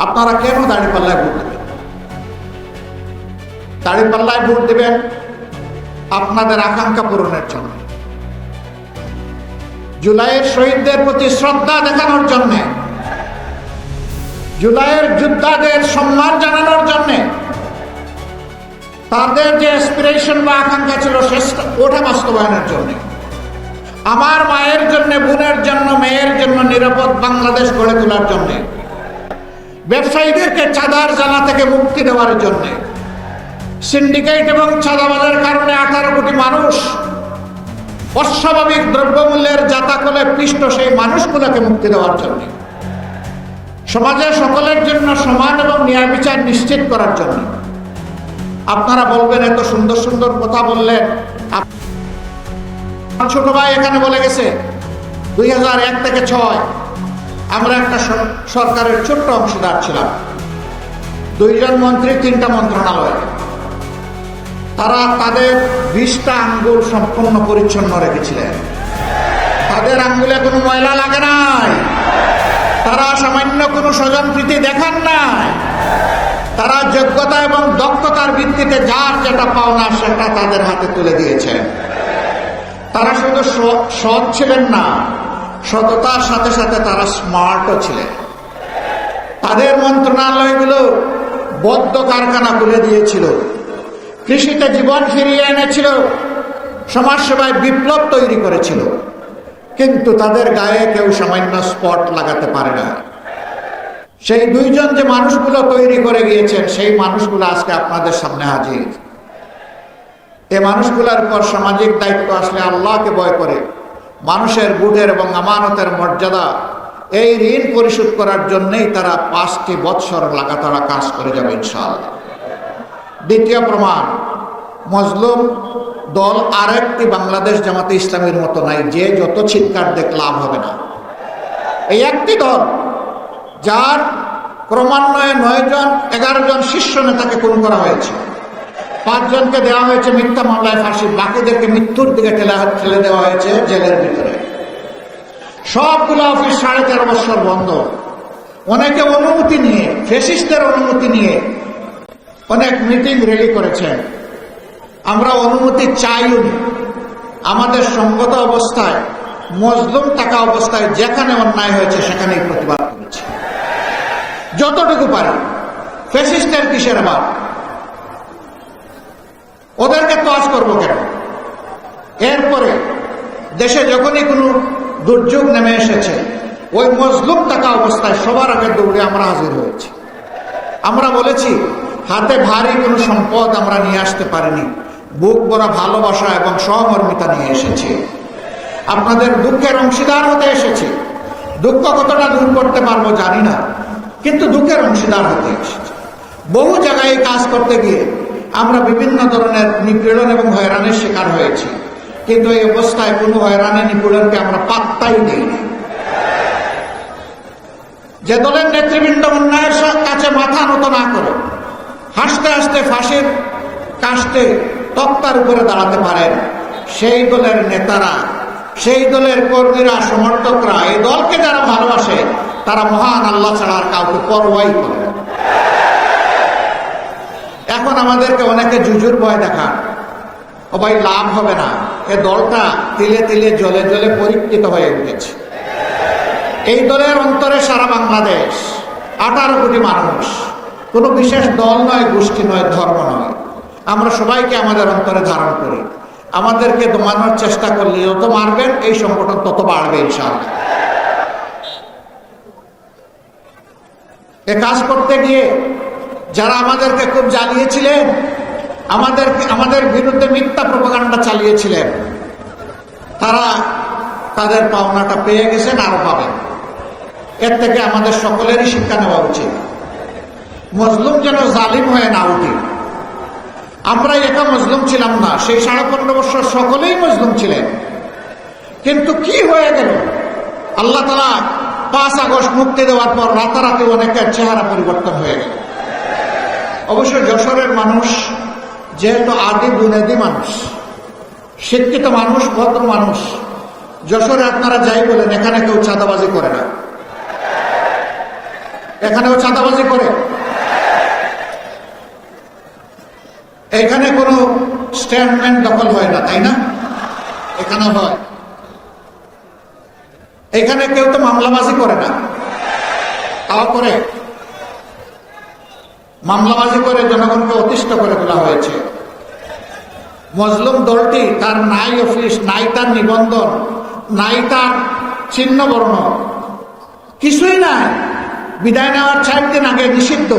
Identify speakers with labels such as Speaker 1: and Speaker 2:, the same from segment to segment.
Speaker 1: আপনারা কেন দাঁড়িপাল্লায় ভোট দেবেন? দাঁড়িপাল্লায় ভোট দেবেন আপনাদের আকাঙ্ক্ষা পূরণের জন্য, জুলাইয়ের শহীদদের প্রতি শ্রদ্ধা দেখানোর জন্য, জুলাইয়ের যোদ্ধাদের সম্মান জানানোর জন্য, তাদের যে অ্যাসপিরেশন বা আকাঙ্ক্ষা ছিল ওটা বাস্তবায়নের জন্য, আমার মায়ের জন্য, বোনের জন্য, মেয়ের জন্য নিরাপদ বাংলাদেশ গড়ে তোলার জন্য, ব্যবসায়ীদেরকে চাঁদার জ্বালা থেকে মুক্তি দেওয়ার জন্য, সিন্ডিকেট এবং চাঁদাবাজের কারণে 18 কোটি মানুষ অস্বাভাবিক দ্রব্যমূল্যের জাতাকলে পিষ্ট সেই মানুষগুলোকে মুক্তি দেওয়ার জন্য, সমাজে সকলের জন্য সমান এবং ন্যায় বিচার নিশ্চিত করার জন্য। আপনারা বলবেন এত সুন্দর সুন্দর কথা বললেন, ছোট ভাই এখানে বলে গেছে 2001 থেকে 2006 আমরা একটা সরকারের ছোট্ট অংশীদার ছিলাম, 2 জন মন্ত্রী, 3টা মন্ত্রণালয়। তারা তাদের 20টা আঙ্গুল সম্পূর্ণ পরিচ্ছন্ন রেখেছিলেন, তাদের আঙ্গুলে কোনো ময়লা লাগে নাই, তারা সামান্য কোনো স্বজনপ্রীতি দেখান নাই, তারা যোগ্যতা এবং দক্ষতার ভিত্তিতে যার যেটা পাওনা সেটা তাদের হাতে তুলে দিয়েছেন। তারা শুধু সৎ ছিলেন না, সততার সাথে সাথে তারা স্মার্টও ছিলেন। তাদের মন্ত্রণালয়গুলো বদ্ধ কারখানা খুলে দিয়েছিল, কৃষিতে জীবন ফিরিয়ে এনেছিল, সমাজসেবায় বিপ্লব তৈরি করেছিল, কিন্তু তাদের গায়ে কেউ সামান্য স্পট লাগাতে পারে না। সেই 2 জন যে মানুষগুলো তৈরি করে গিয়েছেন, সেই মানুষগুলো আজকে আপনাদের সামনে হাজির। এই মানুষগুলোর পর সামাজিক দায়িত্ব আসলে আল্লাহকে ভয় করে মানুষের বুটের এবং আমানতের মর্যাদা, এই ঋণ পরিশোধ করার জন্যই তারা 5টি বৎসর লাগাতার কাজ করে যাবে ইনশাআল্লাহ। দ্বিতীয় প্রমাণ, মজলুম দল আরেকটি বাংলাদেশ জামাতে ইসলামের মতো নাই, যে যত চিৎকার দেখ লাভ হবে না। এই একটি দল যার ক্রমান্বয়ে 9 জন 11 জন শীর্ষ নেতাকে খুন করা হয়েছে, 5 জনকে দেওয়া হয়েছে মিথ্যা মামলায় ফাঁসি, বাকিদেরকে মৃত্যুর দিকে ঠেলে দেওয়া হয়েছে জেলের ভিতরে। সবগুলো অফিস 13.5 বছর বন্ধ। অনেকে অনুমতি নিয়ে, ফ্যাসিস্টদের অনুমতি নিয়ে অনেক মিটিং রেলি করেছেন। আমরা অনুমতি চাইও নি। আমাদের সঙ্গত অবস্থায়, মজলুম থাকা অবস্থায় যেখানে অন্যায় হয়েছে সেখানেই প্রতিবাদ করেছি যতটুকু পারি। ফ্যাসিস্টের কিসের আবার? ওদেরকে তোয়াজ করবো কেন? এরপরে দেশে যখনই কোনো দুর্যোগ নেমে এসেছে, ওই মজলুম থাকা অবস্থায় সবার আগে দৌড়ে আমরা হাজির হয়েছি। আমরা বলেছি হাতে ভারী কোনো সম্পদ আমরা নিয়ে আসতে পারিনি, বুক ভরা ভালোবাসা এবং সহমর্মিতা নিয়ে এসেছি। আপনাদের দুঃখের অংশীদার হতে এসেছি। দুঃখ কতটা দূর করতে পারবো জানি না, কিন্তু দুঃখের অংশীদার হতে এসেছি। বহু জায়গায় কাজ করতে গিয়ে আমরা বিভিন্ন ধরনের নিপীড়ন এবং হয়রানির শিকার হয়েছি, কিন্তু এই অবস্থায় কোনো হয়রানি নিপীড়নকে আমরা পাত্তাই দিই। যে দলের নেতৃবৃন্দ অন্যায়ের কাছে মাথা নত না করে হাসতে হাসতে ফাঁসির কাস্টে তক্তার উপরে দাঁড়াতে পারেন, সেই দলের নেতারা, সেই দলের কর্মীরা, সমর্থকরা, এই দলকে যারা ভালোবাসে, তারা মহান আল্লাহ ছাড়া আর কাউকে পরোয়াই করে না। এখন আমাদেরকে অনেকে জুজুর ভয় দেখান, ও ভাই লাভ হবে না, এ দলটা তিলে তিলে জলে জলে পরীক্ষিত হয়ে উঠেছে। এই দলের অন্তরে সারা বাংলাদেশ, 18 কোটি মানুষ, কোনো বিশেষ দল নয়, গোষ্ঠী নয়, ধর্ম নয়, আমরা সবাইকে আমাদের অন্তরে ধারণ করি। আমাদেরকে দমানোর চেষ্টা করলে যত মারবেন এই সংগঠন তত বাড়বে ইনশাআল্লাহ। এ কাজ করতে গিয়ে যারা আমাদেরকে খুব জ্বালিয়েছিলেন, আমাদের বিরুদ্ধে মিথ্যা প্রপাগান্ডা চালিয়েছিলেন, তারা তাদের পাওনাটা পেয়ে গেছেন, আরো পাবেন। এর থেকে আমাদের সকলেরই শিক্ষা নেওয়া উচিত। মজলুম যেন জালিম হয়ে না উঠে। আমরা একা মজলুম ছিলাম না, সেই 15.5 বছর সকলেই মজলুম ছিলেন, কিন্তু কি হয়ে গেল? আল্লাহ তাআলা 5 আগস্ট মুক্তি দেওয়ার পর রাতারাতি অনেকের চেহারা পরিবর্তন হয়ে গেল। অবশ্য যশোরের মানুষ যেহেতু আদি বুনেদি মানুষ, শিক্ষিত মানুষ, ভদ্র মানুষ, যশোরে আপনারা যাই বলেন এখানে কেউ চাঁদাবাজি করে না। এখানেও চাঁদাবাজি করে। এখানে কোনো স্ট্যান্ডম্যান দখল হয় না, তাই না? এখানে হয়। এখানে কেউ তো মামলাবাজি করে না, তাও করে। মামলাবাজি করে জনগণকে অতিষ্ঠ করে তোলা হয়েছে। মজলুম দলটি তার নাই অফিস, নাই তার নিবন্ধন, নাই তার চিহ্ন বর্ণ, কিছুই নাই। বিদায় নেওয়ার 4 দিন আগে নিষিদ্ধ।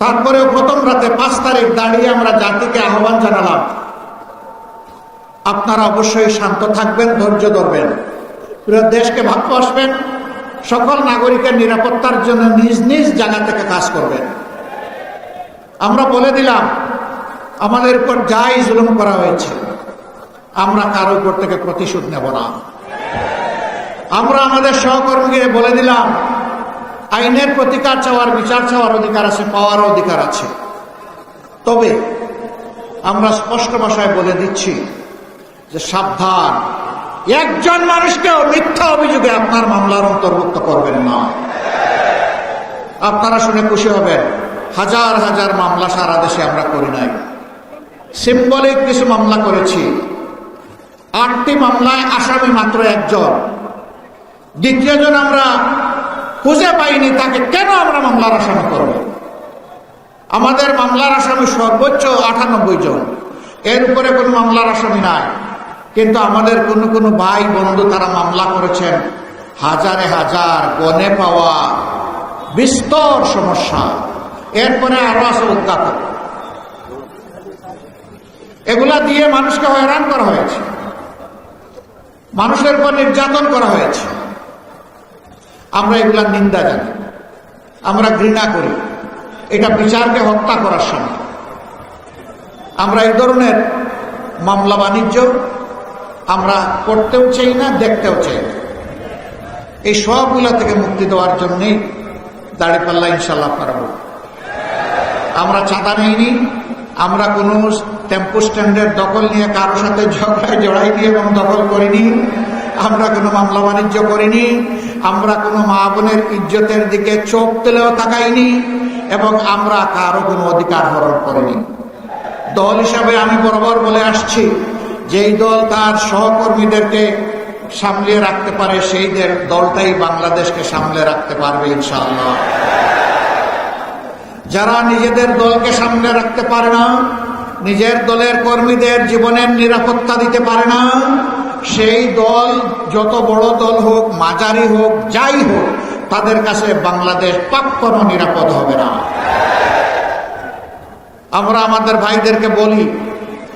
Speaker 1: তারপরেও প্রথম রাতে 5 তারিখ দাঁড়িয়ে আমরা জাতিকে আহ্বান জানালাম, আপনারা অবশ্যই শান্ত থাকবেন, ধৈর্য ধরবেন, পুরো দেশকে ভালোবাসবেন, সকল নাগরিকের নিরাপত্তার জন্য নিজ নিজ জায়গা থেকে কাজ করবেন। আমরা বলে দিলাম, আমাদের উপর যাই জুলুম করা হয়েছে আমরা কারো উপর থেকে প্রতিশোধ নেব না। আমরা আমাদের সহকর্মীকে বলে দিলাম, আইনের প্রতিকার চাওয়ার, বিচার চাওয়ার অধিকার আছে, পাওয়ার অধিকার আছে। তবে আমরা স্পষ্ট ভাষায় বলে দিচ্ছি যে সাবধান, একজন মানুষকেও মিথ্যা অভিযোগে আপনার মামলার অন্তর্ভুক্ত করবেন না। আপনারা শুনে খুশি হবেন, হাজার হাজার মামলা সারা দেশে আমরা করি নাই, সিম্বলিক কিছু মামলা করেছি। 8টি মামলায় আসামি মাত্র 1 জন, দ্বিতীয়জন আমরা খুঁজে পাইনি, তাকে কেন আমরা মামলার আসামি করব? আমাদের মামলার আসামি সর্বোচ্চ 98 জন, এর উপরে কোনো মামলার আসামি নাই। কিন্তু আমাদের কোনো ভাই বন্ধু তারা মামলা করেছেন, হাজারে হাজার, গনে পাওয়া, বিস্তর সমস্যা। এরপরে আরো আছে উদ্ঘাত, এগুলা দিয়ে মানুষকে হয়রান করা হয়েছে, মানুষের উপর নির্যাতন করা হয়েছে। আমরা এগুলা নিন্দা জানি, আমরা ঘৃণা করি। এটা বিচারকে হত্যা করার সময়। আমরা এই ধরনের মামলা বাণিজ্য আমরা করতেও চাই না, দেখতেও চাই না। এই সবগুলা থেকে মুক্তি দেওয়ার জন্যই দাঁড়িপাল্লা ইনশাল্লাহ আপনারা বলুন। আমরা চাঁদা নেইনি, আমরা কোনো টেম্পো স্ট্যান্ডের দখল নিয়ে কারোর সাথে ঝগড়ায় জড়াইনি এবং দখল করিনি। আমরা কোনো মামলা বাণিজ্য করিনি, আমরা কোনো মা বোনের ইজ্জতের দিকে চোখ তুলেও তাকাইনি, এবং আমরা কারো কোনো অধিকার হরণ করিনি। দল হিসাবে আমি বরাবর বলে আসছি, যেই দল তার সহকর্মীদেরকে সামলে রাখতে পারে সেই দলটাই বাংলাদেশকে সামলে রাখতে পারবে ইনশাআল্লাহ। যারা নিজেদের দলকে সামলে রাখতে পারে না, নিজের দলের কর্মীদের জীবনের নিরাপত্তা দিতে পারে না, সেই দল যত বড় দল হোক, মাঝারি হোক, যাই হোক, তাদের কাছে বাংলাদেশ কখনো নিরাপদ হবে না। আমরা আমাদের ভাইদেরকে বলি,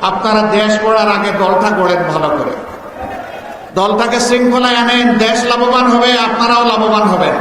Speaker 1: আপনারা দেশ গড়ার আগে দলটা গড়েন ভালো করে, দলটাকে শৃঙ্খলায় আনেন, দেশ লাভবান হবে, আপনারাও লাভবান হবেন।